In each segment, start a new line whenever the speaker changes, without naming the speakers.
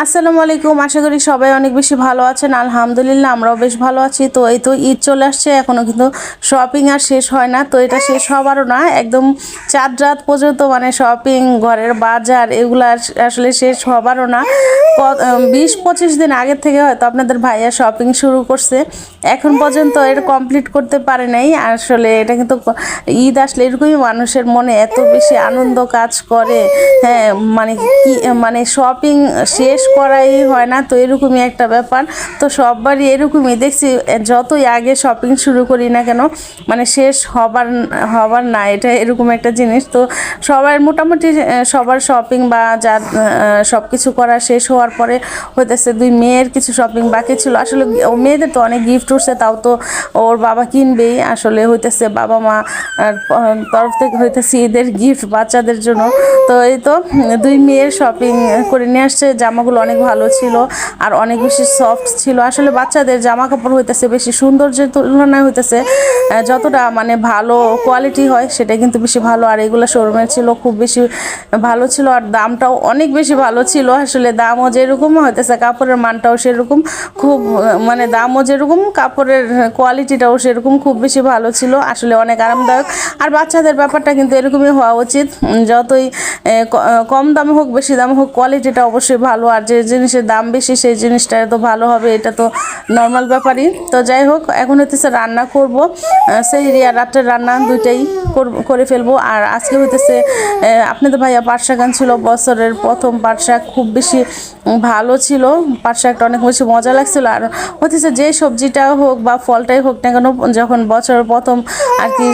আসসালামু আলাইকুম। আশা করি সবাই অনেক বেশি ভালো আছেন। আলহামদুলিল্লাহ আমরাও বেশ ভালো আছি। তো এই তো ঈদ চলে আসছে, এখনও কিন্তু শপিং আর শেষ হয় না। তো এটা শেষ হবারও না, একদম চাঁদ রাত পর্যন্ত মানে শপিং, ঘরের বাজার এগুলো আসলে শেষ হবারও না। 20-25 দিন আগের থেকে হয়তো আপনাদের ভাইয়া শপিং শুরু করছে, এখন পর্যন্ত এটা কমপ্লিট করতে পারে নাই। আসলে এটা কিন্তু ঈদ আসলে এরকমই, মানুষের মনে এত বেশি আনন্দ কাজ করে। হ্যাঁ, মানে কি মানে শপিং শেষ করাই হয় না, তো এরকমই একটা ব্যাপার। তো সববারই এরকমই দেখছি, যতই আগে শপিং শুরু করি না কেন মানে শেষ হবার হবার না, এটা এরকম একটা জিনিস। তো সবার মোটামুটি সবার শপিং বা যা সব কিছু করা শেষ হওয়ার পরে হইতেছে দুই মেয়ের কিছু শপিং বাকি ছিল। আসলে মেয়েদের তো অনেক গিফট উঠছে, তাও তো ওর বাবা কিনবেই। আসলে হইতেছে বাবা মা তরফ থেকে হইতেছে ঈদের গিফট বাচ্চাদের জন্য। তো এই তো দুই মেয়ের শপিং করে নিয়ে আসছে। জামাগুলো অনেক ভালো ছিল আর অনেক বেশি সফট ছিল। আসলে বাচ্চাদের জামা কাপড় হইতেছে বেশি সৌন্দর্যের তুলনায় হইতেছে যতটা মানে ভালো কোয়ালিটি হয় সেটা কিন্তু বেশি ভালো। আর এগুলো শোরুমের ছিল, খুব বেশি ভালো ছিল আর দামটাও অনেক বেশি ভালো ছিল। আসলে দামও যেরকম হইতেছে কাপড়ের মানটাও সেরকম, খুব মানে দামও যেরকম কাপড়ের কোয়ালিটিটাও সেরকম খুব বেশি ভালো ছিল। আসলে অনেক আরামদায়ক। আর বাচ্চাদের ব্যাপারটা কিন্তু এরকমই হওয়া উচিত, যতই কম দামে হোক বেশি দামে হোক কোয়ালিটিটা অবশ্যই ভালো। আর যে জিনিসের দাম বেশি সেই জিনিসটা তো ভালো হবে, এটা তো নর্মাল ব্যাপারই। তো যাই হোক, এখন হইতেছে রান্না করব, সেহরি আর রাত্রের রান্না দুইটাই করে ফেলবো। আর আজকে হইতেছে আপনাদের ভাইয়া পাট শাক আনছিল, বছরের প্রথম পাট শাক, খুব বেশি ভালো ছিল। পাট শাকটা অনেক বেশি মজা লাগছিল। আর হইতেছে যে সবজিটা হোক বা ফলটাই হোক না কেন, যখন বছরের প্রথম আর কি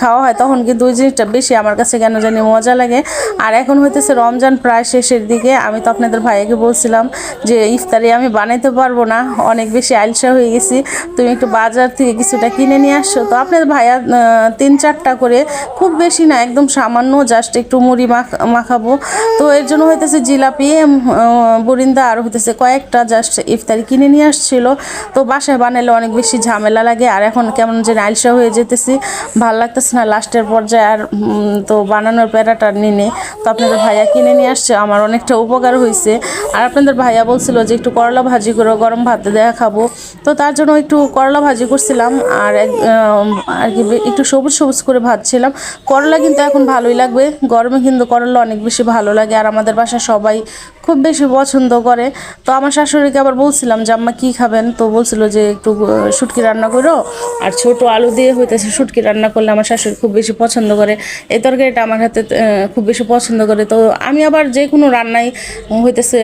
খাওয়া হয় তখন কিন্তু ওই জিনিসটা বেশি আমার কাছে কেন জানি মজা লাগে। আর এখন হইতেছে রমজান প্রায় শেষের দিকে। আমি তো আপনাদের ভাইয়াকে বলছিলাম যে ইফতারি আমি বানাইতে পারবো না, অনেক বেশি আলসা হয়ে গেছি, তুমি একটু বাজার থেকে কিছুটা কিনে নিয়ে আসছো। তো আপনাদের ভাইয়া 3-4টা করে, খুব বেশি না, একদম সামান্য, জাস্ট একটু মুড়ি মাখাবো। তো এর জন্য হইতেছে জিলাপি, বুরিন্দা আর হইতেছে কয়েকটা জাস্ট ইফতারি কিনে নিয়ে আসছিল। তো বাসায় বানালে অনেক বেশি ঝামেলা লাগে, আর এখন কেমন যেন আলসা হয়ে যেতেছি, ভাল লাগতেছে না লাস্টের পর্যায়ে আর। তো বানানোর প্যারাটা নিয়ে তো আপনাদের ভাইয়া কিনে নিয়ে আসছে, আমার অনেকটা উপকার হয়েছে। আর আপনাদের ভাইয়া বলছিল যে একটু করলা ভাজি করে গরম ভাতে দেয়া খাবো, তো তার জন্য একটু করলা ভাজি করছিলাম। আর আর কি একটু সবুজ সবুজ করে ভাজছিলাম। করলা কিন্তু এখন ভালোই লাগবে, গরমে কিন্তু করলা অনেক বেশি ভালো লাগে। আর আমাদের বাসায় সবাই খুব বেশি পছন্দ করে। তো আমার শাশুড়িকে আবার বলছিলাম যে আম্মা কী খাবেন, তো বলছিল যে একটু শুটকি রান্না করো, আর ছোট আলু দিয়ে হইতেছে শুটকি রান্না করলে আমার শাশুড়ি খুব বেশি পছন্দ করে। এই তরকারিটা আমার হাতে খুব বেশি পছন্দ করে। তো আমি আবার যে কোনো রান্নাই হইতেছে